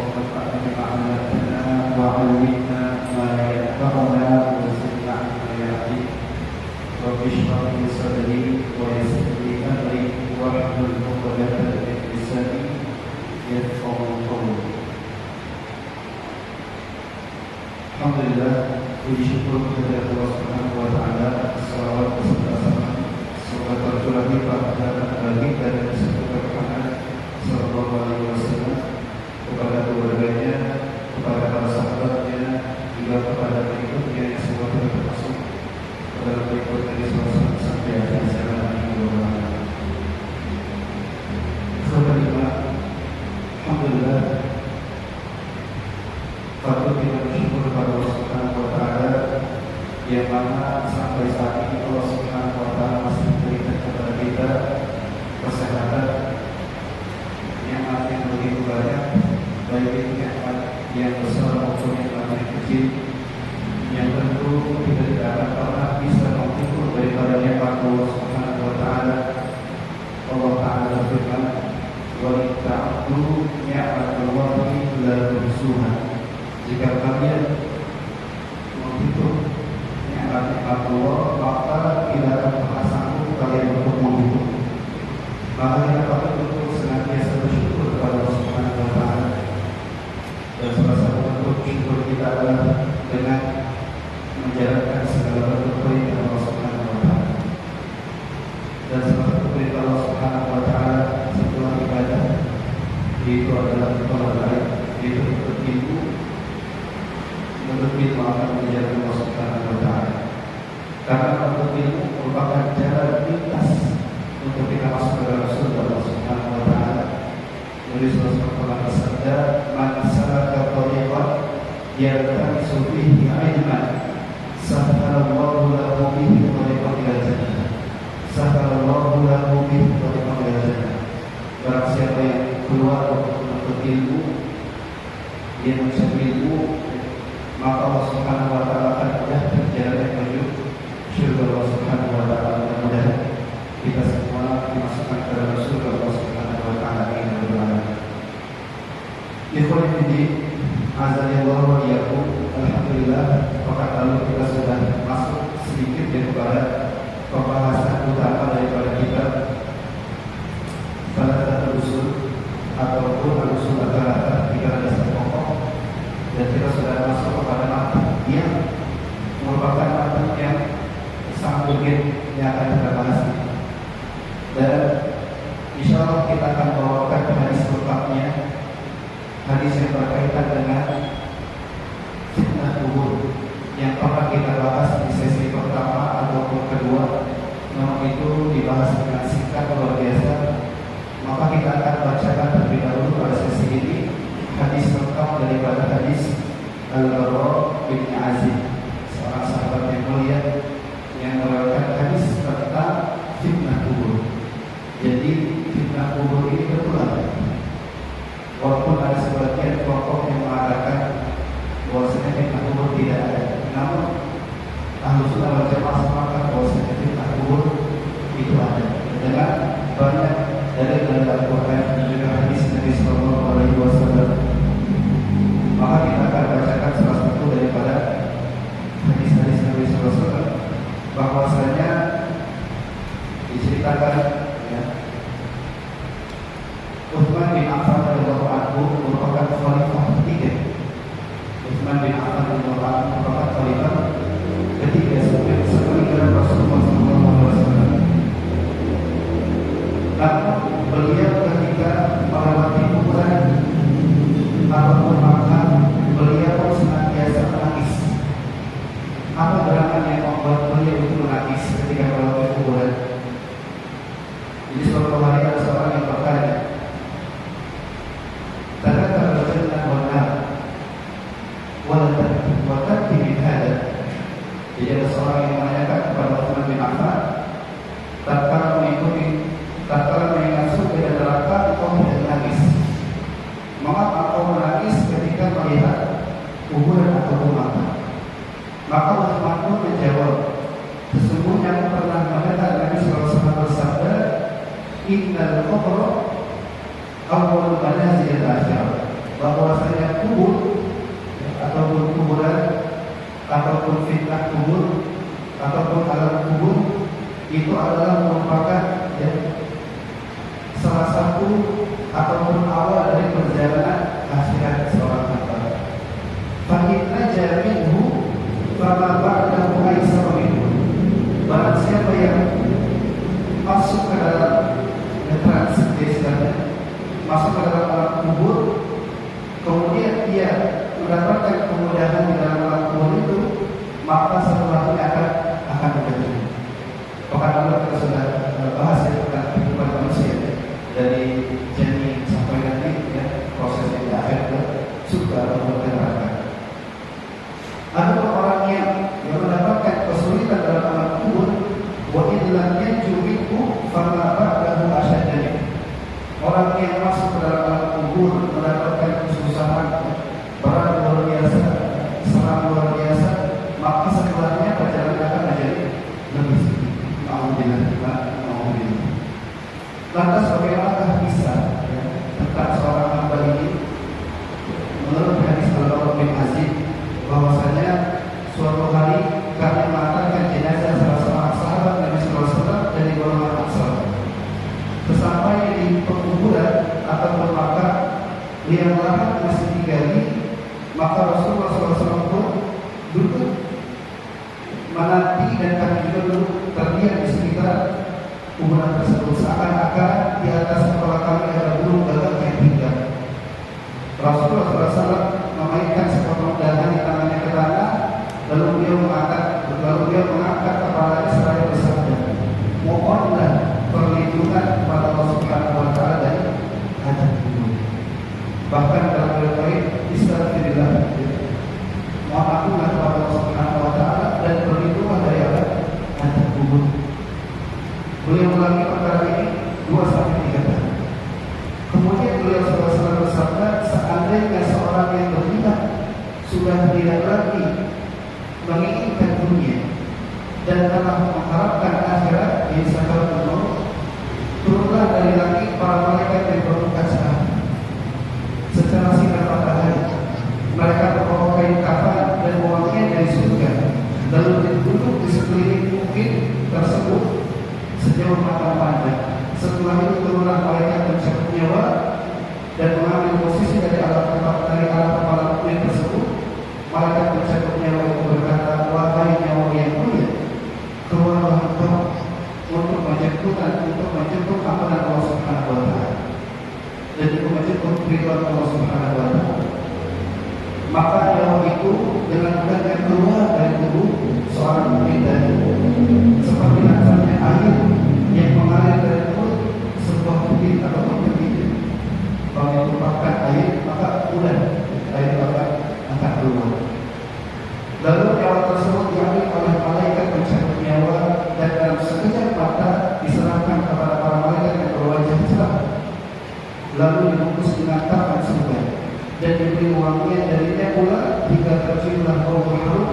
وانفعنا بما علمتنا وعلمنا ما ينفعنا وزدنا علما يا عليم رب اشرح لي صدري ويسر لي امري واحلل عقدة من لساني يفقهوا قولي. Alhamdulillah, puji syukur kepada Allah Subhanahu wa taala, salawat beserta semoga tercurahnya pada bagi dan semoga Muhammad sallallahu alaihi wasallam kepada keluarganya, kepada para sahabatnya, juga kepada pengikutnya yang semua termasuk kepada pengikut dari selama sampai akhir zaman ini. Alhamdulillah, patut kita bersyukur kepada Allah Subhanahu wa taala yang mana sampai saat ini Allah Subhanahu wa taala masih memberikan kepada kita kesehatan yang begitu banyak, baik itu yang besar maupun yang kecil, yang tentu kita tidak akan pernah bisa mengukur daripada nikmat Allah Subhanahu wa taala. Allah taala berfirman, "Wa in ta'uddu ni'matallahi la tuhsuha." Jika kalian menghitung nikmat Allah, maka tidak akan pernah sanggup kalian untuk menghitung. Maka kita patut untuk senantiasa bersyukur kepada Allah Subhanahu wa taala. Dan salah satu bentuk syukur kita adalah dengan menjalankan segala bentuk perintah Allah Subhanahu wa taala. Dan salah satu perintah Allah Subhanahu wa taala setelah ibadah itu adalah tauhid, yaitu menuntut ilmu akan menjalankan Allah Subhanahu wa taala. Karena menuntut ilmu merupakan jalan pintas untuk kita masuk ke dalam surga Allah Subhanahu wa taala. Nabi sallallahu alaihi wasallam bersabda, "Man salaka tariqan yaltamisu fihi 'ilman, sahhalallahu lahu bihi tariqan ila jannah. Sahhalallahu lahu bihi tariqan ila jannah." Barang siapa yang keluar untuk menuntut ilmu, dia mencari ilmu, maka Allah Subhanahu wa taala akan mudahkan jalan menuju surga Allah Subhanahu wa taala. Mudah-mudahan kita semua dimasukkan ke dalam surga Allah Subhanahu wa taala ini. Ikhwan fillah, azza wa jalla, alhamdulillah, pekan lalu kita sudah masuk sedikit kepada pembahasan utama daripada kita salah satu usul ataupun usul rata-rata 3 dasar pokok, dan kita sudah masuk kepada matan yang merupakan matan yang sangat urgen yang akan kita bahas. Dan insya Allah kita akan bawakan hadis lengkapnya, hadis yang berkaitan dengan fitnah kubur yang pernah kita bahas di sesi pertama ataupun kedua. Namun itu dibahas dengan singkat luar biasa. Maka kita akan bacakan terlebih dahulu pada sesi ini hadis lengkap daripada hadis Al-Bara bin Azib, seorang sahabat yang mulia yang meriwayatkan hadis tentang fitnah kubur. Jadi fitnah kubur ini berulang. Walaupun ada sebagian kelompok yang mengatakan bahwasanya fitnah kubur tidak ada, namun Ahlus Sunnah wal Jamaah sepakat bahwasanya fitnah kubur itu ada. Dengan banyak dari Al-Quran dan juga hadis Nabi sallallahu alaihi wasallam. Maka kita akan bacakan salah satu daripada hadis-hadis Nabi sallallahu alaihi wasallam, bahwasanya diceritakan ya, Utsman bin Affan radhiyallahu anhu merupakan khalifah ketiga. Utsman bin Affan radhiyallahu anhu merupakan khalifah ketiga sepeninggalan Rasulullah sallallahu alaihi wasallam. Namun beliau ketika melewati kuburan ataupun makam, beliau senantiasa menangis. Apa gerangan yang membuat beliau itu menangis ketika melewati kuburan? Jadi suatu hari ada seorang yang bertanya, "Tadakar al-jannah wan nar wa tati min hada?" Jadi ada seorang yang menanyakan kepada Utsman bin Affan, tatkala mengingat surga dan neraka, engkau tidak menangis. Mengapa engkau menangis ketika melihat kuburan atau makam? Maka Utsman pun menjawab, sesungguhnya aku pernah mendengar Nabi sallallahu alaihi wasallam bersabda, "Innal qabra awwal manazil al-akhirah." Bahwasanya kubur, ataupun kuburan, ataupun fitnah kubur, ataupun alam kubur, itu adalah merupakan salah satu ataupun awal dari perjalanan akhirat seorang hamba. Fa'inna jaminhu fama ba'dahu aisar minhu. Barang siapa yang masuk ke dalam transit istilahnya, masuk ke dalam alam kubur, kemudian dia mendapatkan kemudahan di dalam alam kubur itu, maka setelahnya akan begitu. Pekan lalu kita sudah bahas ya tentang kehidupan manusia dari jani sampai nanti proses yang akhir ke surga atau ke neraka. Ada orang yang mendapatkan kesulitan dalam alam kubur, wa idlam yanjubiku fama ba'dahu asyadani. Orang yang masuk ke dalam alam kubur mendapatkan kesusahan berat luar biasa, serang luar biasa, maka setelahnya perjalanan akan menjadi lebih sedikit. Ma'udillah. Lantas bagaimana bisa tentang seorang hamba ini? Menurut hadis Al-Bara bin Azib, bahwasanya suatu hari kami mengantarkan jenazah salah seorang sahabat Nabi sallallahu alaihi wasallam dari golongan Ansar. Sesampai di pekuburan atau makam yang lahan masih digali, maka Rasulullah sallallahu alaihi wasallam pun duduk menanti dan kami juga duduk terdiam di sekitar kuburan tersebut, seakan-akan di atas kepala kami ada burung gagak yang tinggal. Rasulullah SAW memainkan sepotong dahan di tangannya ke tanah, lalu dia mengangkat kepalanya seraya bersabda, mohonlah perlindungan kepada Allah Subhanahu Wa Taala dari azab kubur. Bahkan dalam riwayat istighfarillah, mohon ampunlah kepada Allah Subhanahu Wa Taala dan perlindungan dari azab kubur. Beliau ulangi perkara ini 2-3 kali. Kemudian beliau SAW bersabda, seandainya seorang yang beriman sudah tidak lagi menginginkan dunia dan telah mengharapkan akhirat, di sakaratul maut, turunlah dari langit para malaikat yang bermuka cerah. Secara singkat matahari, mereka membawa kain kafan dan wangian dari surga, lalu duduk di sekeliling bukit tersebut sejauh mata pandang. Setelah itu turunlah malaikat mencabut nyawa dan mengambil posisi dari alat kepala bukit tersebut. Malaikat mencabut nyawa itu berkata, wahai nyawa yang mulia, keluarlah engkau untuk menjemput ampunan Allah Subhanahu Wa Taala dan juga menjemput ridwan Allah Subhanahu Wa Taala. Maka nyawa itu dengan mudahnya keluar dari tubuh seorang mukmin tadi, seperti asalnya air yang mengalir dari mulut sebuah bukit atau bukit. Kalau ditumpahkan air, maka mudah air akan keluar. Lalu nyawa tersebut diambil oleh malaikat pencabut nyawa dan dalam sekejap mata diserahkan kepada para malaikat yang berwajah cerah. Lalu dibungkus dengan kafan surga dan diberi wangian darinya pula hingga terciumlah bau harum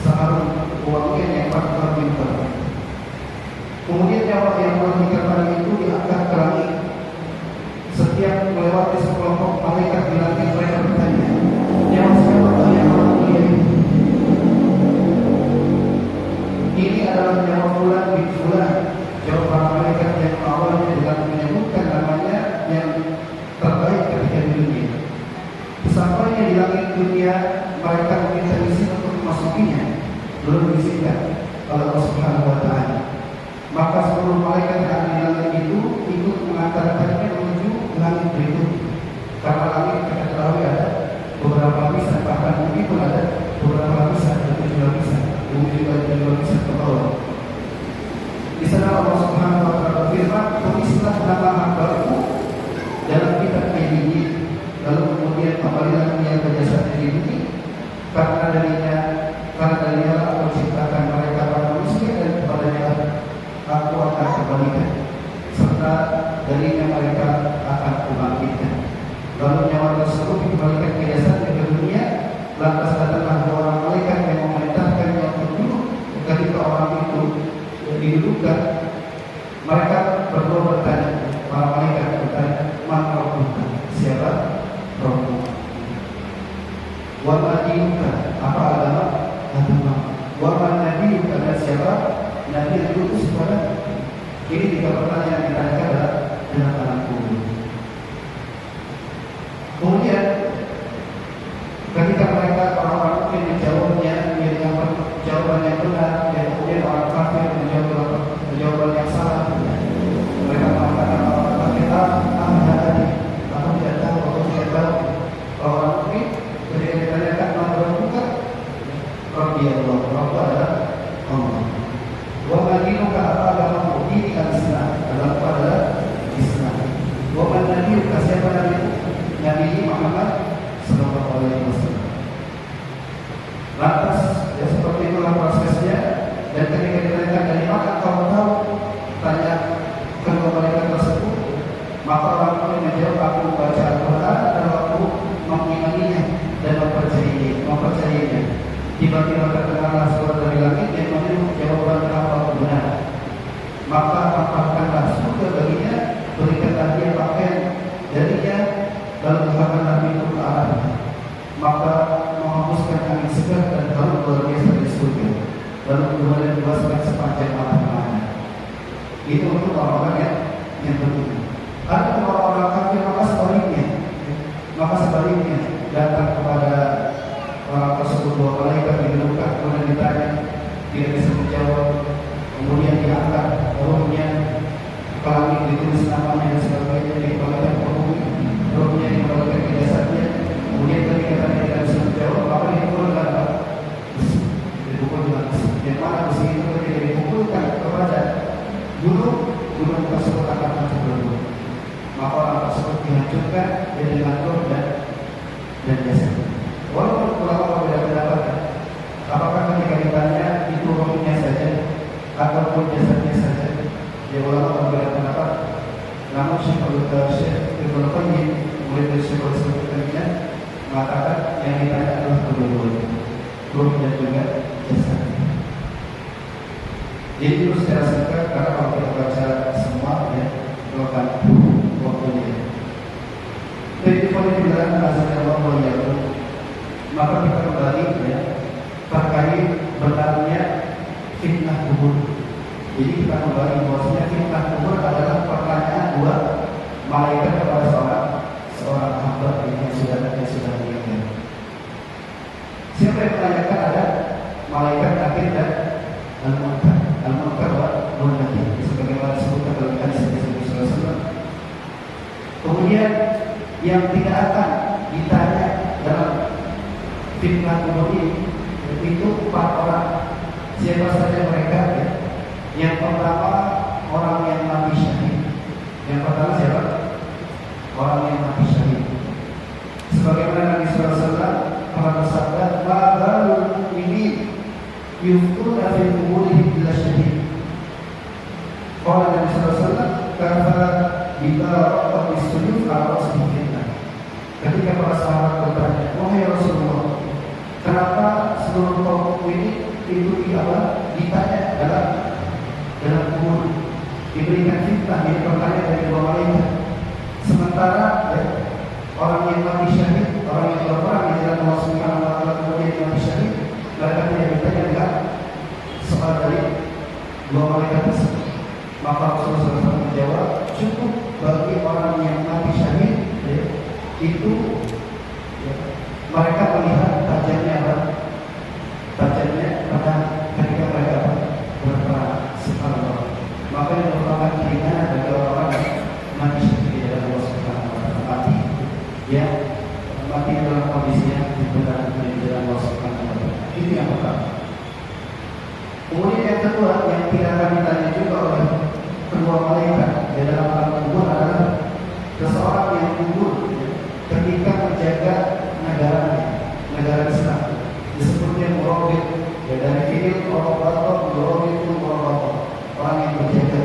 seharum wangian yang paling berlimpah. Kemudian nyawa yang telah dikafani itu diangkat ke langit. Setiap melewati sekelompok malaikat di langit, mereka bertanya, nyawa siapa yang orang mulia ini? Ini adalah nyawa fulan bin fulan. Jawab para malaikat yang awalnya dengan menyebutkan namanya yang terbaik ketika di dunia. Sampainya di langit dunia, mereka meminta izin untuk memasukinya. Belum diizinkan oleh Allah Subhanahu Wa Taala. Maka 10 malaikat yang di langit itu ikut mengantarkannya menuju langit berikutnya. Karena langit kita ketahui ada beberapa lapisan, bahkan bumi pun ada beberapa lapisan, ada 7 lapisan. Bumi juga ada 7 lapisan ke bawah. Di sana Allah Subhanahu Wa Taala berfirman, tulislah nama hambaku dalam kitab ini, lalu kemudian kembalilah dia ke jasad di bumi, karena darinya aku ciptakan mereka para manusia dan kepadanya aku akan kembalikan, serta darinya mereka akan kubangkitkan. Lalu nyawa tersebut dikembalikan ke jasad ke dunia. Lantas datanglah 2 orang malaikat yang memerintahkannya untuk duduk ketika orang itu didudukkan. Mereka berdua bertanya, para malaikat bertanya, man rabbuka, siapa Rabbuka? Wa ma dinuka, apa agama? Agama. Wa ma nabiyuka, dan siapa nabi yang diutus kepada. Ini tiga pertanyaan yang ditanyakan adalah dengan tangan kubur. Kemudian ketika mereka orang-orang mungkin menjawabnya dengan jawaban yang benar, dan kemudian orang kafir menjawab jawaban yang salah, mereka mengatakan apakah kita ahli atau tidak tahu atau tidak tahu. Orang mungkin ketika ditanyakan mana buka, Rabbi Allah, Rabbi adalah Allah. Wa madinuka, apa agama ini al-Islam, agama adalah Islam. Wa man nabiyuka, siapa nabi? Nabi Muhammad sallallahu alaihi wasallam. Lantas ya seperti itulah prosesnya. Dan ketika ditanyakan dari mana kau tahu, tanya kedua malaikat tersebut, maka orang itu menjawab, aku membaca Al-Quran dan aku mengimaninya dan mempercayainya. Tiba-tiba terdengarlah suara dari langit yang menyuruh jawaban apa benar. Maka lapangkanlah surga baginya, berikanlah dia pakaian darinya, lalu bukakanlah pintu ke arahnya. Maka menghembuskan angin segar dan harum luar biasa dari surga, lalu kemudian diluaskan sepanjang mana-mana. Itu untuk orang-orang yang beriman. Ada orang-orang kafir, maka sebaliknya datang kepada orang tersebut dua malaikat didudukkan, kemudian ditanya, tidak bisa menjawab, kemudian diangkat rohnya ke langit, ditulis namanya dan sebagainya, dikembalikan ke bumi, rohnya dikembalikan ke jasadnya. Kemudian ketika tadi tidak bisa menjawab, maka dipukulkan besi, dipukul dengan besi. Yang mana besi itu ketika dipukulkan kepada gunung tersebut akan hancur berlubang. Maka orang tersebut dihancurkan dengan roh dan jasad. Walaupun ulama berbeda pendapat, apakah ketika ditanya itu rohnya saja ataupun jasadnya saja, ya ulama berbeda pendapat. Namun Syekh Ibnu Qayyim, murid dari Syekh Al-Islam, mengatakan yang ditanya adalah kedua-duanya, roh dan juga jasad. Jadi itu secara singkat, karena kalau kita baca semua ya, akan waktunya. Jadi pada bilang asal Allah ya, maka kita kembali ya terkait benarnya fitnah kubur. Jadi kita kembali bahwasanya fitnah kubur adalah pertanyaan dua malaikat kepada seorang hamba yang sudah meninggal. Siapa yang menanyakan? Ada malaikat nakir dan al-munkar. Al-munkar wa al-nakir, sebagaimana disebutkan dalam hadis Nabi sallallahu alaihi wasallam. Kemudian yang tidak akan ditanya dalam fitnah kubur ini itu 4 orang. Siapa saja mereka ya? Yang pertama orang yang mati syahid. Yang pertama siapa? Orang yang mati syahid. Sebagaimana Nabi sallallahu alaihi wasallam pernah bersabda, "Ma'al ini yuftuna fi quburihim bila syahid." Qala Nabi sallallahu alaihi wasallam, "Kafa bila raqat as-sujud ala sedikitnya." Ketika para sahabat bertanya, "Wahai Rasulullah, kenapa seluruh kaum ini itu ditanya dalam kubur, diberikan fitnah, yang pertanyaan dari dua malaikat, sementara ya, orang yang mati syahid, orang yang berperang di jalan Allah Subhanahu wa taala kemudian mati syahid, mereka tidak ditanya dengan soal dari dua malaikat tersebut." Maka Rasulullah SAW menjawab, cukup bagi orang yang mati syahid ya, itu ya, mereka melihat tajamnya pada ketika mereka berperang. Subhanallah. Maka yang merupakan keringanan bagi orang yang mati syahid di dalam Allah Subhanahu wa taala, mati dalam kondisi yang benar di dalam Allah Subhanahu wa taala. Itu yang pertama. Kemudian yang kedua yang tidak akan ditanya juga oleh kedua malaikat di dalam alam kubur adalah seseorang yang gugur ketika menjaga negara Islam. Disebutnya murabit, ya dari fi'il murabata, murabit itu murabata, orang yang menjaga.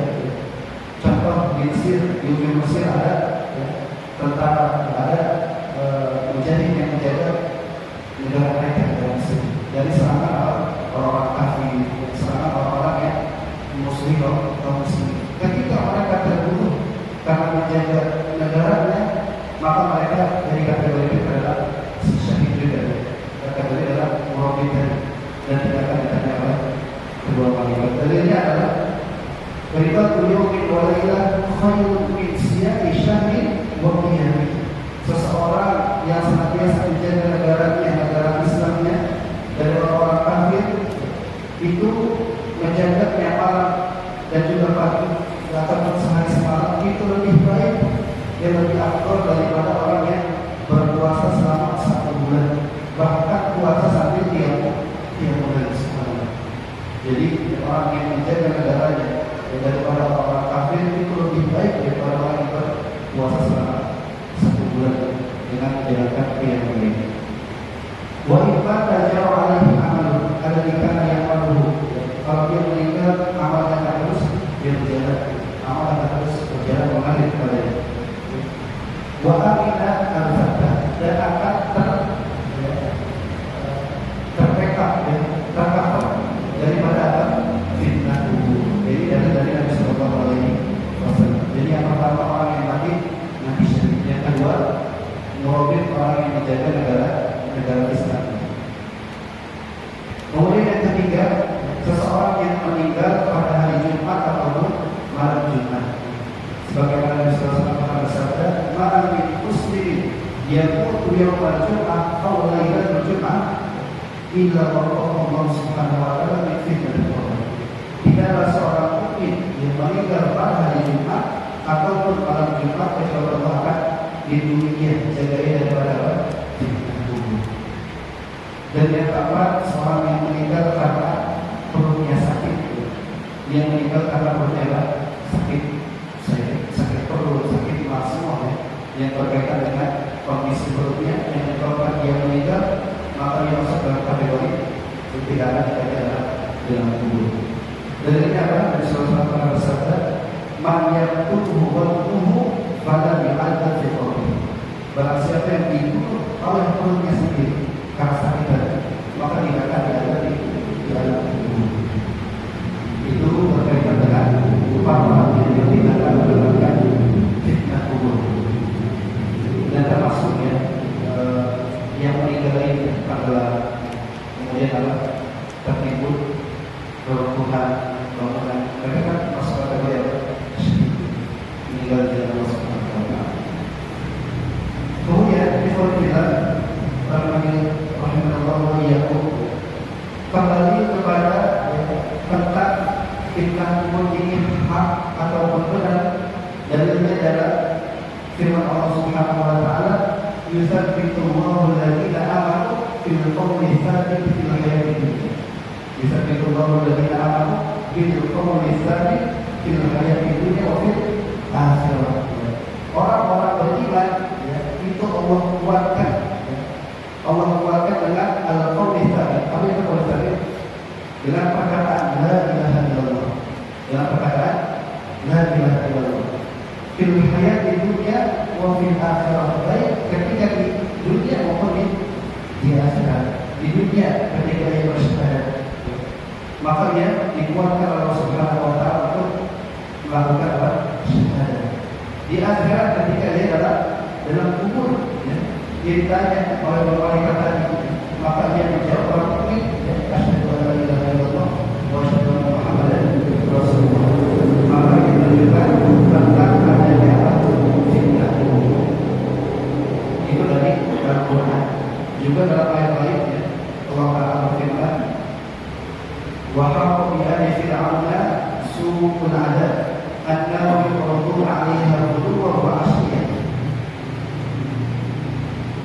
Contoh di Mesir ada ya, tentara, ada mujahid yang menjaga negara mereka dari Mesir. Dari serangan orang-orang kafir, serangan orang-orang yang muslim atau muslim. Ketika mereka terbunuh karena menjaga negaranya, maka mereka dari kategori itu adalah syahid juga. walailah khairun min siyami syahrin wa qiyamih. Seseorang yang senantiasa menjaga negaranya, negara Islamnya dari orang-orang kafir, itu menjaganya malam dan juga pagi ataupun sehari semalam, itu lebih baik dan lebih afdal daripada orang yang berpuasa selama 1 bulan, bahkan puasa sampai tiap bulan semalam. Jadi orang yang menjaga negaranya daripada orang kafir itu lebih baik daripada orang yang berpuasa selama 1 bulan dengan menjalankan qiyam lail. Wa ibad tajaru alaihi amal alladhi yang maluhu. Kalau dia meninggal, amalnya akan terus dia berjalan, amal akan terus berjalan mengalir kepadanya. Wa amina al-fatah, dan akan terpekap dan tercover daripada fitnah kubur. Jadi dari Nabi Sallallahu Alaihi Wasallam. Jadi yang pertama orang yang mati syahid. Yang kedua murabit orang yang menjaga negara Islam. Kemudian yang ketiga, seseorang yang meninggal pada hari Jumat atau malam Jumat. Sebagaimana Nabi Sallallahu Alaihi Wasallam bersabda, "Ma'al min muslimin yamutu yawmal Jum'ah aw lailatul Jum'ah illa waqa'a Allah Subhanahu wa ta'ala min fitnatil qabr." Tidaklah seorang mukmin yang meninggal pada hari Jumat ataupun malam Jumat kecuali Allah akan lindungi jagain daripada fitnah kubur. Dan yang keempat, seorang yang meninggal karena perutnya sakit, yang meninggal karena perutnya sakit perut, sakit mah semua yang berkaitan dengan kondisi perutnya yang menyebabkan dia meninggal, maka dia masuk dalam kategori tidak ada dalam kubur. Dan ini apa? Nabi sallallahu alaihi wasallam bersabda, "Man yaqutuhu wa tuhu fala yu'adzab fi qabri." Barang siapa yang dibunuh oleh perutnya sendiri karena sakit hati, maka tidak akan diadab di dalam kubur. Itu berkaitan dengan upah yang tidak akan mendapatkan fitnah kubur. Dan termasuk yang meninggal ini adalah kemudian adalah tertimbun keruntuhan bangunan. Mereka kan masuk kategori apa? Meninggal di dalam Allah Subhanahu wa ta'ala. Kemudian kita rahimahullah wa iyyakum kembali kepada tentang fitnah kubur ini hak atau benar. Dalilnya adalah firman Allah Subhanahu wa ta'ala, "Yusabbitullahu alladziina aamanu bil qawli tsabit fil hayatid dunya." Yusabbitullahu alladziina aamanu bil qawli tsabit fil hayatid dunya wa fil akhirah. Orang-orang beriman itu Allah kuatkan. Allah kuatkan dengan al-qawli tsabit. Apa itu qawli tsabit? Dengan perkataan la ilaha illallah. Dengan perkataan la ilaha illallah. Fil hayatid dunya wa fil akhirah. Baik ketika di dunia maupun di akhirat. Di dunia ketika dia bersyahadat, maka dia dikuatkan oleh Allah Subhanahu wa ta'ala untuk melakukan syahadat. Di akhirat ketika dia dalam kubur, dia ditanya oleh malaikat tadi, maka dia menjawab asyhadu an la ilaha illallah wa asyhadu anna Muhammadan rasulullah. Maka kita menunjukkan tentang adanya fitnah. Itu dari Al-Quran. Juga dalam ayat lain Allah Ta'ala berfirman, "Wa haqa bi ali fir'auna su'ul 'adzab annahu yu'raduna 'alaiha ghuduwwan wa 'ashiyyan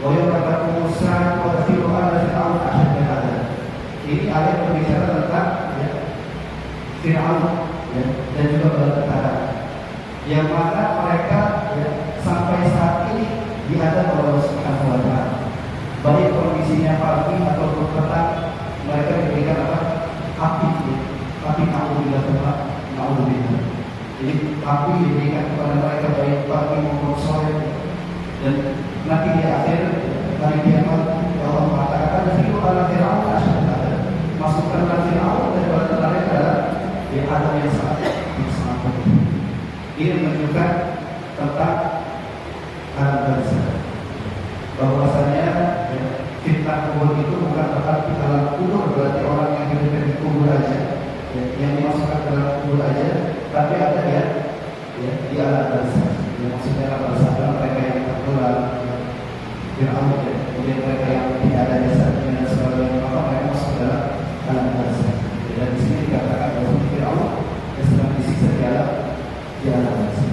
wa yawma taqumu as-sa'atu wa tathiru ala fir'auna ashadda 'adzab." Ini ayat berbicara tentang Fir'aun dan juga bala tentara yang mana mereka sampai saat ini diadab oleh Allah Subhanahu wa ta'ala. Baik kondisinya pagi ataupun petang, mereka diberikan api naudzubillah Tuhan, naudzubillah. Jadi api diberikan kepada mereka baik pagi maupun sore. Dan nanti di akhir hari kiamat Allah mengatakan, "Firu ala Fir'aun asyadda 'adzab." Masukkanlah Fir'aun dan bala tentaranya adalah di adab yang sangat pedih. Ini menunjukkan tentang al-bangsa, bahwasanya fitnah kubur itu bukan berarti dalam kubur berarti orang yang hidup di kubur aja, yang dimasukkan ke dalam kubur aja, tapi ada al-Ansar. Maksudnya al-Ansar adalah mereka yang tertular Fir'aun, kemudian mereka yang tidak ada jasad dan sebagainya, maka mereka masuk dalam al-Ansar. Dan di sini dikatakan bahwa Fir'aun yang sedang disiksa di al-Ansar.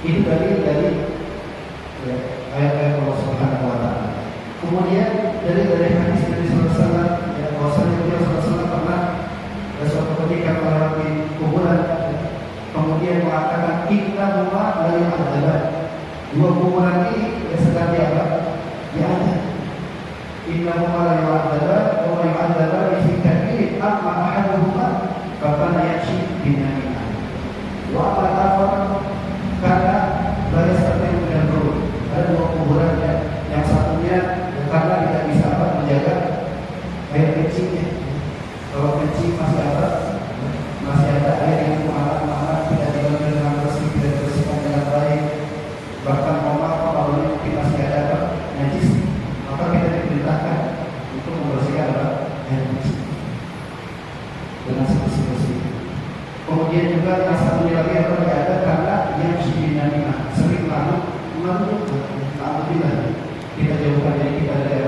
Ini dari ya, ayat-ayat Allah Subhanahu wa Ta'ala. Kemudian dari hadis Nabi sallallahu alaihi wasallam, ya, bahwasanya beliau sallallahu alaihi wasallam pernah suatu ketika melewati kuburan, kemudian mengatakan inna huma la yu'adzab. Dua kuburan ini yang sedang diadab. Inna huma la yu'adzab wa yu'adzab fi kabir amma ahaduhuma fa kana yamshi binamimah. Wa al-akhar karena baris seperti yang berurut. Ada dua kuburan yang satunya karena tidak bisa menjaga air kencingnya. Kalau kencing masih ada air yang kemana-mana, tidak diambil dengan bersih, tidak dibersihkan dengan baik, bahkan kalau mungkin masih ada najis, maka kita diperintahkan untuk membersihkan air kencing dengan bersih-bersih. Kemudian juga yang satunya lagi yang ada karena yang namimah, sering alhamdulillah kita jauhkan dari kita dari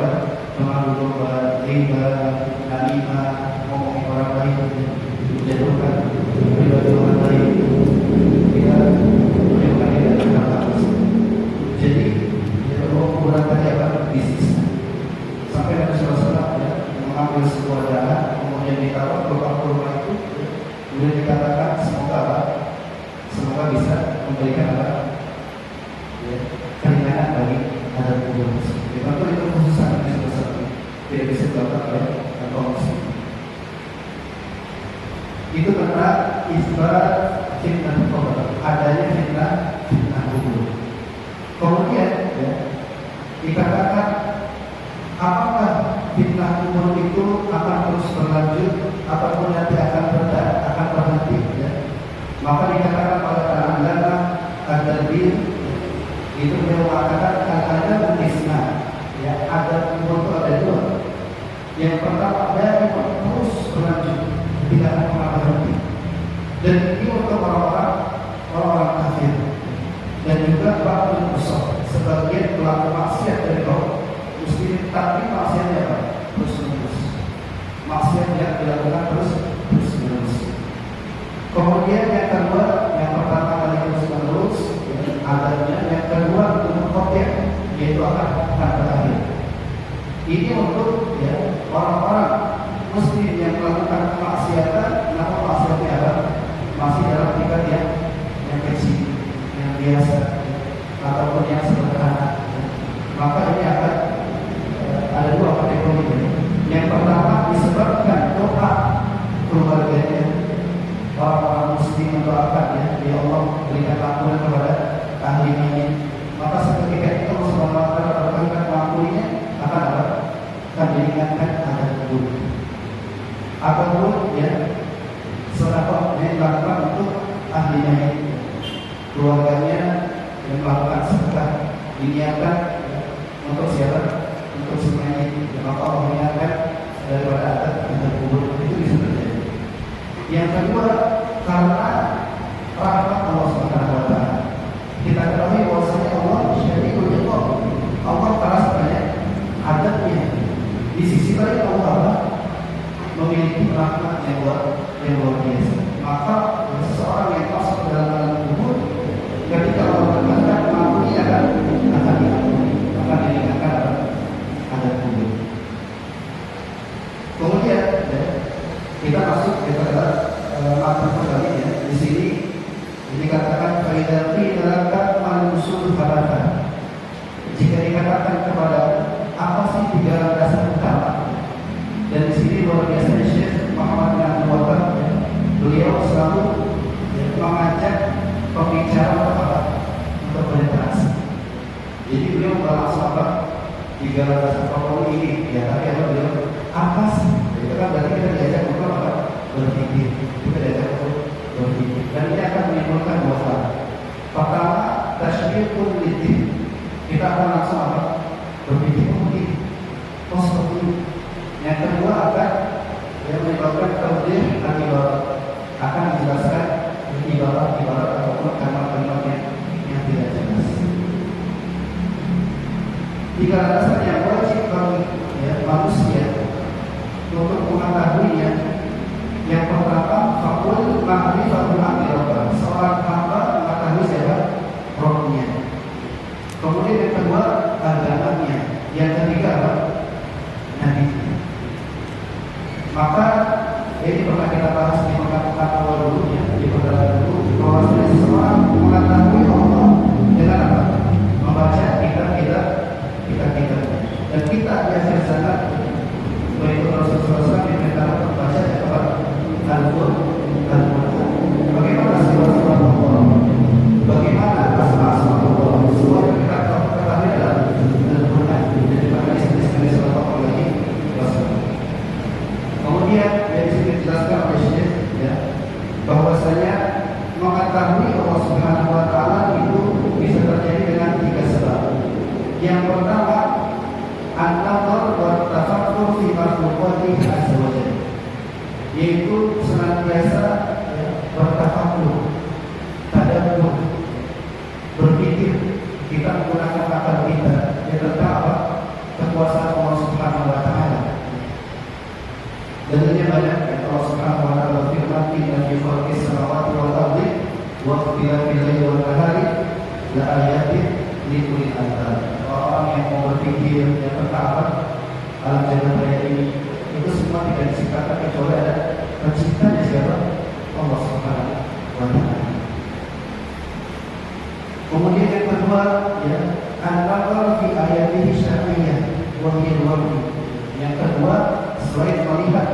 pengaruh domba, riba, namimah, ngomongin orang lain, menjauhkan pribadi orang lain, kita menjauhkan dari hal-hal tersebut. Jadi kuburan tadi akan bisnis sampai Nabi SAW mengambil sebuah darah, kemudian ditaruh kurma itu, kemudian dikatakan semoga bisa memberikan keringanan bagi adat kubur tersebut. Tentu itu khususan Nabi SAW, tidak bisa dilakukan oleh kaum muslim. Itu tentang isbat fitnah kubur, adanya fitnah kubur. Kemudian ya, dikatakan apakah fitnah kubur itu akan terus berlanjut ataupun nanti akan berhenti ya? Maka dikatakan oleh al-Allamah Ad-Darbir itu beliau mengatakan ada isna ya, ada kubur itu ada dua. Yang pertama dari terus berlanjut, tidak akan pernah berhenti. Dan ini untuk orang-orang kafir dan juga para musuh sebagian pelaku maksiat dari kaum muslimin, tapi maksiatnya apa? Terus menerus. Maksiat yang dilakukan terus menerus. Kemudian yang kedua, yang pertama kali terus menerus adanya, yang kedua untuk kopiah, yaitu akan berakhir. Ini untuk ya orang-orang muslim yang melakukan kemaksiatan, namun maksiatnya apa? Masih dalam tingkat yang kecil, yang biasa, ataupun yang sederhana. Maka ini akan ada dua kategori. Yang pertama disebabkan doa keluarganya, orang-orang muslim mendoakan ya Allah berikan ampunan kepada ahli ini, maka seketika itu Allah Subhanahu wa Ta'ala berkata mengampuninya akan diringankan akan kubur. Ataupun ya sedekah yang dilakukan untuk ahlinya ini, keluarganya yang melakukan sedekah diniatkan untuk siapa? Untuk semuanya ini, maka Allah mengingatkan daripada akan kubur. Itu bisa terjadi. Yang kedua, karena rahmat Allah Subhanahu wa Ta'ala. Kita ketahui bahwasanya Allah syadidul iqab. Allah keras banyak adabnya. Di sisi lain Allah memiliki rahmat yang luar biasa. Maka seseorang yang masuk ke dalam kubur, ketika Allah berkata mengampuni akan diampuni, akan diringankan adab kubur. Kemudian ya, kita masuk kepada makna kembali ya. Di sini dikatakan faidati dalam al-usul falafah. Jika dikatakan kepada apa sih tiga landasan utama, dan di sini luar biasa Syekh Muhammad bin Abdul Wahab ya, beliau selalu mengajak pembicara untuk berinteraksi. Jadi beliau langsung tiga landasan pokok ini ya, tapi apa sih? Itu kan berarti kita diajak untuk berpikir, kita diajak untuk berpikir, dan ini akan menimbulkan dua hal. Pertama, tasybihul lidin, kita akan langsung berpikir begini, seperti ini. Yang kedua akan menyebabkan tawdih akibat, akan menjelaskan ibarat-ibarat ataupun kalimat-kalimat yang tidak jelas. Tiga alasan yang wajib bagi manusia untuk mengetahuinya. Yang pertama, fakul ma'rifatul abdi rabbah. Seorang hamba mengetahui siapa Rabbnya. Kemudian yang kedua, agamanya. Yang ketiga apa? Nabi. Maka ini pernah kita bahas di perkataan awal dulunya, di perkataan dulu, bahwa seseorang mengetahui Allah dengan apa? Membaca kitab-kitab. Dan kita biasa sana berikut Rasulullah SAW diminta membaca apa? Al-Quran. Bagaimana sifat-sifat Allah? Bagaimana asma-asma Allah? Semua yang kita ketahui dalam Al-Quran. Jadi maka disini Sallallahu Alaihi Wasallam. Kemudian dari sini dijelaskan oleh Syekh bahwasanya mengetahui Allah Subhanahu Wa Taala itu bisa terjadi dengan tiga sebab. Yang pertama, an-nazar wa tafakkur fi makhluqatihi azza wa jalla, yaitu senantiasa bertafakkur, tadabbur, berpikir. Kita menggunakan akal kita tentang apa? Kekuasaan Allah Subhanahu Wa Taala. Dalilnya banyak. Allah Subhanahu Wa Taala berfirman, "Inna fi khalqis samawati wal ardi wa ikhtilafil laili wan nahari la ayatin li ulil albab." Orang yang mau berpikir yang tentang alam jagat raya ini, itu semua tidak disingkatkan kecuali ada penciptanya siapa? Allah Subhanahu Wa Taala. Kemudian yang kedua, an-nazar fi ayatihi syar'iyyah wa hiya al-wahyi. Yang kedua, selain melihat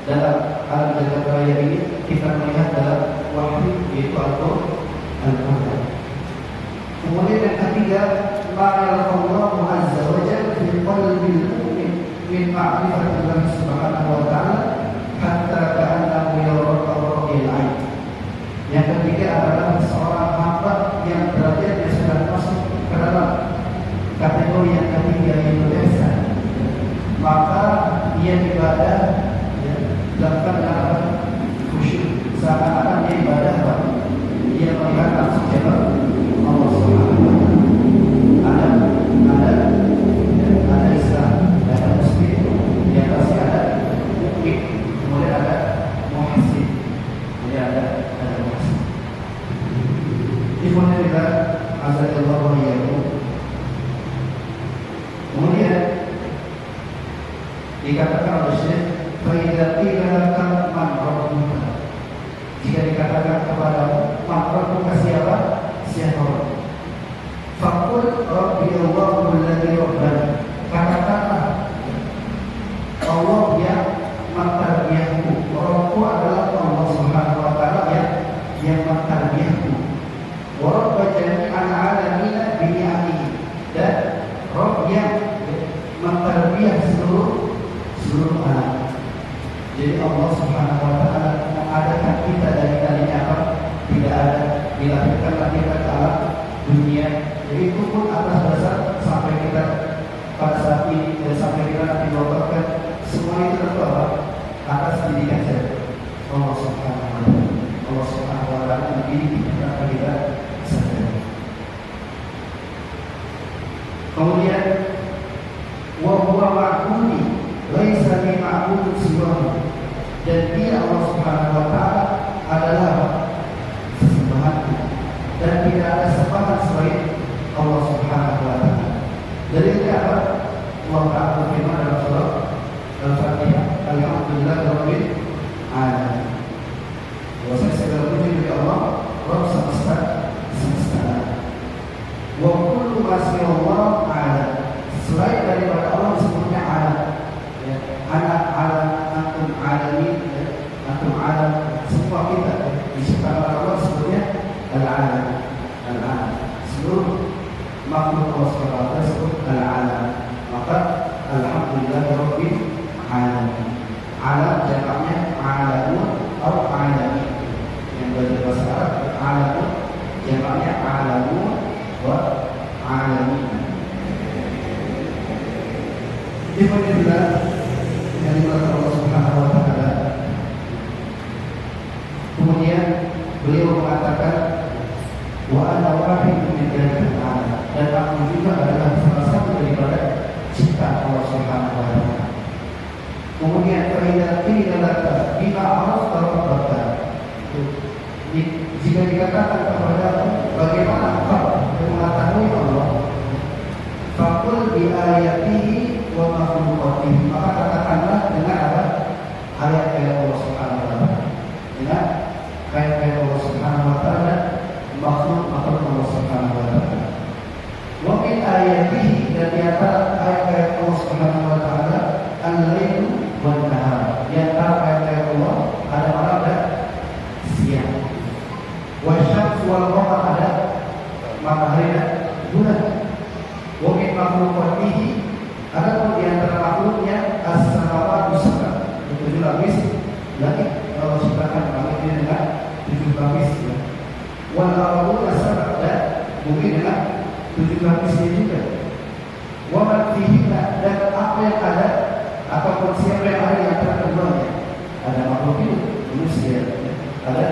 dalam alam jagat raya ini, kita melihat dalam wahyu, yaitu Al-Quran. Kemudian yang ketiga, ma'rifallahu azza wa jalla fi qalbil mu'min min ma'rifatillah subhanahu wa ta'ala hatta ka'annahu yara bil 'ain. Yang ketiga adalah seorang hamba yang derajatnya sudah masuk ke dalam kategori yang ketiga, yaitu ihsan. Maka ia ibadah dilakukan dengan khusyuk, seakan-akan dia ibadah apa? Dia melihat langsung siapa? Allah Subhanahu Wa Taala. Ada Islam, ada Muslim, di atas ada mukmin, kemudian ada muhsin, kemudian ada muhsin. Alhamdulillah, azallahu wa iyyakum. Kemudian dikatakan oleh Syekh, fa idza qila laka man rabbuka, jika dikatakan kepada man rabbuka siapa? Siapa? Faqul rabbi Allahu alladhi rabbani, katakanlah Allah yang mentarbiyahku. Rabbku adalah Allah Subhanahu Wa Taala yang mentarbiyahku. Wa rabb jami'al alamin bi ni'amihi, dan Rabb yang mentarbiyah seluruh alam. Jadi Allah Subhanahu Wa Taala mengadakan kita dari tadinya apa? Tidak ada, dilahirkanlah kita ke alam dunia. Jadi itu pun atas dasar sampai kita pada saat ini dan sampai kita nanti diwafatkan, semua itu tentu apa? Atas didikan saja Allah Subhanahu Wa Taala. Allah Subhanahu Wa Taala mendidik kita agar kita sadar. Kemudian wa huwa ma'budi laisa li ma'budin siwahu, dan dia Allah Subhanahu Wa Taala adalah sesembahanku dan tidak ada sembahan selain Allah Subhanahu Wa Taala. Dalilnya apa? Allah Ta'ala berfirman dalam surah Al-Fatihah, Alhamdulillahirabbil alamin. Bahwasanya segala puji bagi Allah, Rabb semesta. Wa kullu ma siwa Allah ta'ala, selain daripada Allah disebutnya alam. Alam antum alamin, antum alam, semua kita disebutkan oleh Allah sebutnya al-alam. Seluruh makhluk Allah SWT disebut al-alam. Maka alhamdulillahirabbil alamin. Alam jamaknya alamun atau alamin. Yang belajar bahasa Arab, alamun jamaknya alamun wa alamin. Alhamdulillah, yang dimulakan Allah Subhanahu Wa Taala. Kemudian beliau mengatakan wa ana wahidun min dzalika dan aku juga adalah salah satu daripada ciptaan Allah Subhanahu wa taala. Kemudian faidah qila laka bima arafta rabbaka, jika dikatakan kepada bagaimana engkau mengetahui Allah, faqul bi ayatihi wa makhluqatihi, maka katakanlah dengan apa? Ayat-ayat Allah Subhanahu wa taala. Dengan ayat-ayat Allah Subhanahu wa taala, makhluk-makhluk Allah Subhanahu wa taala. Wa min ayatihi, dan di antara ayat-ayat Allah Subhanahu wa taala al-lailu wan nahar. Di antara ayat-ayat Allah ada malam dan siang. Wa syamsu wal qamar, ada matahari dan bulan. Wa min makhluqatihi, ada pun di antara makhluknya as-samawati sab'a, 7 lapis langit. Allah ciptakan langit ini dengan 7 lapis ya. Wal ardu as-sab'a, dan bumi dengan 7 lapisnya juga. Wa man fihinna, dan apa yang ada ataupun siapa yang ada di antara keduanya. Ada makhluk hidup, manusia, ada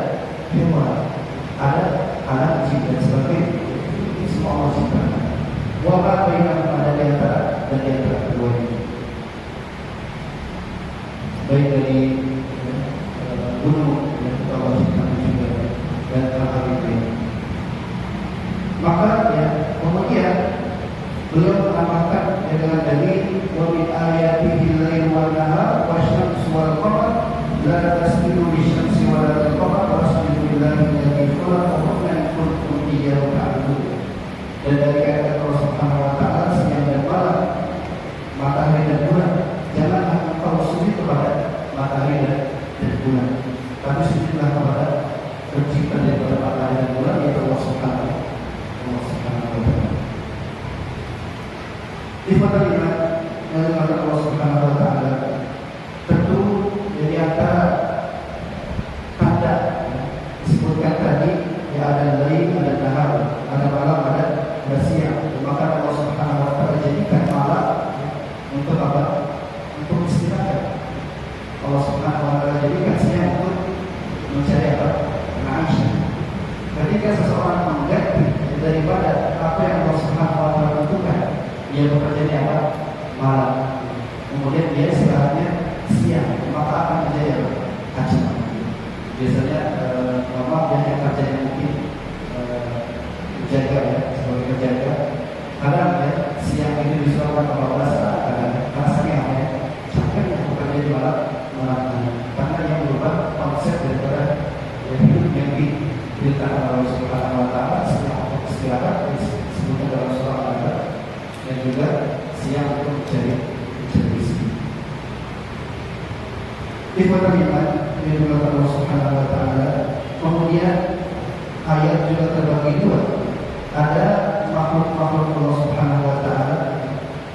hewan, ada anak jin dan sebagainya. Ini semua Allah ciptakan. Wa ma bainahuma, ada di antara dan di antara keduanya. Baik dari gunung yang Allah ciptakan juga dan hal-hal itu. Maka ya, kemudian beliau menambahkan dengan dalil wa min ayatihi al-lail wan nahar wasyamsu wal qamar la tasjudu lisyamsi wa la lil-qamar wasjudu lillahi alladzi khalaqahunna in kuntum iyyahu ta'budun. Dan dari ayat Allah Subhanahu wa taala, siang dan malam, matahari dan bulan, janganlah engkau sujud kepada matahari dan bulan, tapi sujudlah kepada pencipta daripada matahari dan bulan, yaitu Allah Subhanahu wa taala. Ikhwatul iman yang dimaksud Allah Subhanahu wa taala, tentu dari antara tanda disebutkan tadi ya, ada lail, ada nahar, ada malam, ada siang. Maka Allah Subhanahu wa taala jadikan malam untuk apa? Untuk istirahat. Allah Subhanahu wa taala jadikan siang untuk mencari apa? Ma'asyah. Ketika seseorang mengganti daripada apa yang Allah Subhanahu wa taala tentukan, dia bekerja di apa? Malam. Kemudian dia istirahatnya siang, maka akan menjadi kacau. Biasanya mama yang kerjanya mungkin menjaga ya, sebagai penjaga. Kadang ya siang ini disuruhkan kalau bahasa karena saking apa ya, capeknya bekerja di malam. Karena yang berubah konsep daripada hidup yang diberitakan oleh Allah Subhanahu wa taala, istirahat disebutkan dalam surah Al-Baqarah, dan juga siang untuk mencari rezeki. Ikhwatul iman yang dimuliakan Allah Subhanahu wa taala. Kemudian ayat juga terbagi dua. Ada makhluk-makhluk Allah Subhanahu wa taala,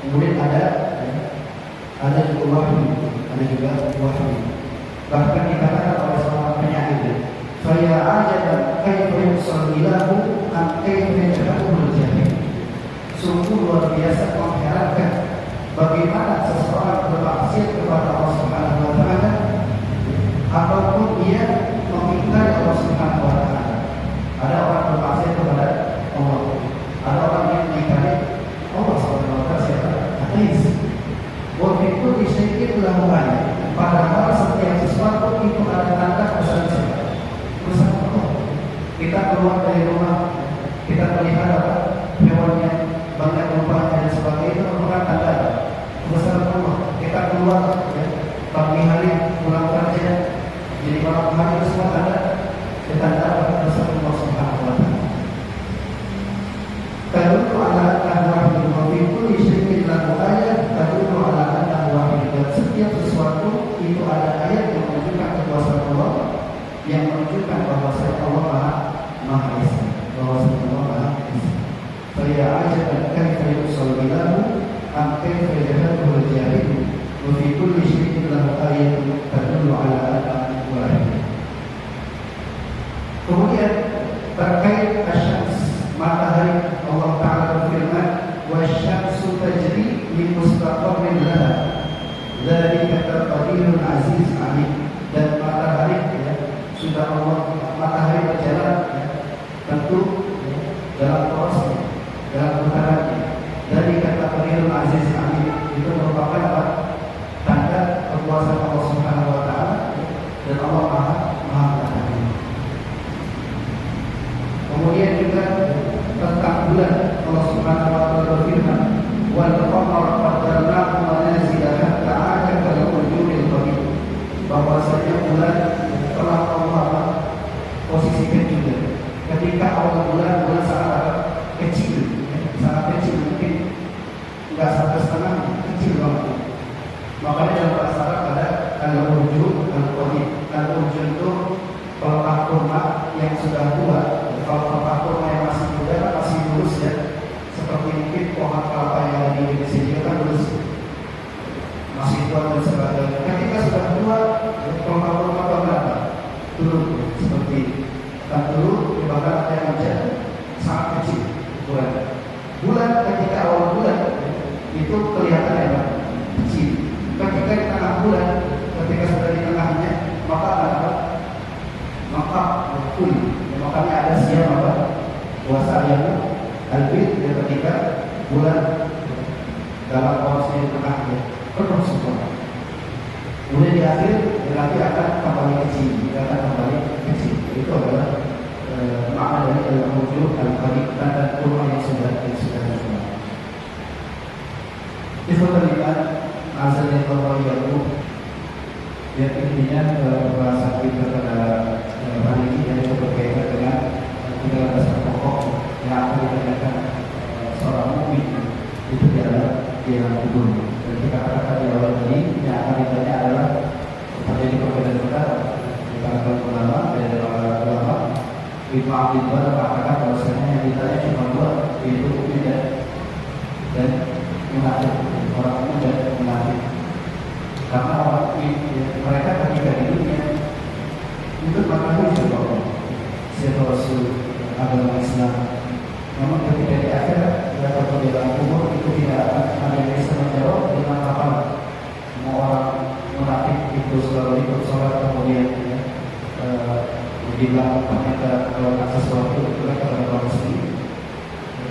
kemudian ada juga wahyu, ada juga wahyu. Bahkan dikatakan oleh seorang penyair, "Fa ya ajaban kaifa yusalli lahu am kaifa yajhalu al-jahil." Sungguh luar biasa mengherankan bagaimana seseorang bermaksiat kepada Allah Subhanahu wa taala ataupun dia mengingkari Allah Subhanahu wa taala. Ada orang bermaksiat kepada Allah, ada orang yang mengingkari Allah Subhanahu wa taala, siapa? Ateis. Wa fi kulli syai'in lahu ayat. Padahal setiap sesuatu itu ada tanda kebesaran Allah. Kita keluar dari rumah, kita melihat apa? Hewannya banyak rumpanya dan sebagainya, itu merupakan tanda kebesaran Allah. Kita keluar ya, pagi hari pulang kerja, jadi malam hari itu semua tanda kebesaran Allah Subhanahu wa taala. Tadullu ala annahu wa fi kulli syai'in lahu ayat, tadullu ala annahu wahid. Setiap sesuatu itu ada ayat yang menunjukkan kekuasaan Allah, yang menunjukkan bahwasanya Allah Maha Esa, bahwasanya Allah Maha Esa. Faya ajaban kaifa yusalli lahu am kaifa yajhalu al-jahil wa fi kulli syai'in lahu ayatun tadullu ala annahu wahid. Kemudian terkait asyams, matahari, Allah Ta'ala berfirman, "Wasyamsu tajri li mustaqarrin laha, dzalika taqdirul aziz alim." Dan matahari ya, sudah Allah matahari berjalan, ya, tentu ya, dalam porosnya, dalam putarannya. Dari kata Beliau Aziz Amin itu merupakan apa? Tanda kekuasaan Allah Subhanahu Wa Taala, dan Allah Maha Mengetahui. Kemudian juga tentang bulan, Allah Subhanahu Wa Taala berfirman, wal qamara qaddarnahu manazila hatta 'ada kal-urjunil qadim. Bahwasanya bulan telah Allah posisikan juga. Ketika awal bulan sangat kecil, sangat kecil, mungkin enggak sampai setengah, kecil banget. Makanya dalam bahasa Arab ada al-urjun al-qadim. Al-urjun itu pelepah kurma yang sudah tua. Kalau pelepah kurma yang masih muda, masih mulus ya, seperti mungkin pohon kelapa yang ada di Indonesia juga kan mulus, masih tua dan sebagainya. Ketika sudah tua, pelepah kurma berapa? Turun seperti ini. Dan turun menyebabkan ada yang menjadi sangat kecil bulan. Bulan ketika awal bulan itu kelihatan ya kecil. Ketika di tengah bulan, ketika sudah di tengahnya, maka ada maka full. Makanya ada siang apa? Puasa yang albit, dan ketika bulan dalam porosnya di tengahnya penuh semua. Kemudian di akhir nanti akan kembali kecil, akan kembali kecil. Itu adalah makna dari al-wujud al-qadim dan kurma yang sudah dibuat. Itu terlihat azal yang terlalu yang intinya bahasa kita pada hari ini yang berkaitan dengan 13 pokok yang akan ditanyakan seorang mukmin itu adalah di dalam kubur. Dan kita katakan di awal tadi yang akan ditanya adalah terjadi perbedaan pendapat di kalangan ulama dan ulama. Ibnu Abdul Bar mengatakan bahwasanya yang ditanya cuma dua, yaitu mukmin dan munafik, orang mukmin dan munafik. Karena orang mereka ketika di dunia itu mengetahui siapa Rasul agama Islam. Namun ketika di akhirat atau di dalam kubur itu tidak akan ada yang bisa menjawab dengan apa. Semua orang munafik itu selalu ikut sholat, kemudian di belakang ternyata melakukan sesuatu itu mereka berdoa sendiri.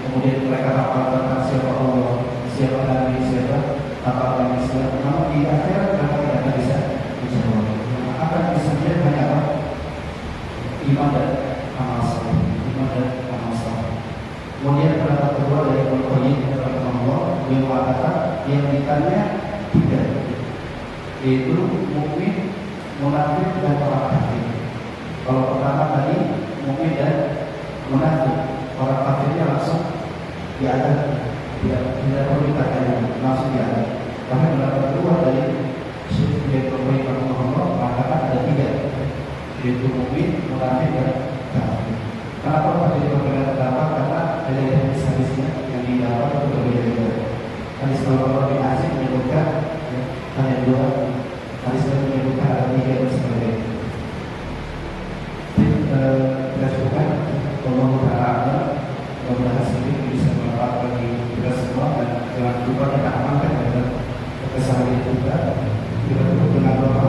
Kemudian mereka hafal tentang siapa Allah, siapa Nabi, siapa apa Islam. Namun di akhirat mereka tidak akan bisa dijawab. Yang akan disebut hanya apa? Iman dan amal saleh. Iman dan amal saleh. Kemudian pendapat kedua dari Ibnu Qayyim rahimahullah, beliau mengatakan yang ditanya tiga, yaitu mukmin, munafik dan orang kafir. Kalau pertama tadi mukmin dan munafik, orang kafirnya langsung diadab, tidak perlu ditanya, langsung diadab. Karena pendapat kedua dari Syekh Ibnu Qayyim rahimahullah mengatakan ada tiga, yaitu mukmin, munafik dan kafir. Kenapa terjadi perbedaan pendapat? Karena dari hadis-hadisnya yang didapat itu berbeda-beda. Hadis Umar bin Aziz menyebutkan hanya dua, hadis lain menyebutkan ada tiga dan sebagainya. Kita cukupkan Allah Ta'ala, mudah-mudahan sedikit bisa bermanfaat bagi kita semua, dan jangan lupa kita amalkan dalam keseharian kita. Kita tutup dengan doa.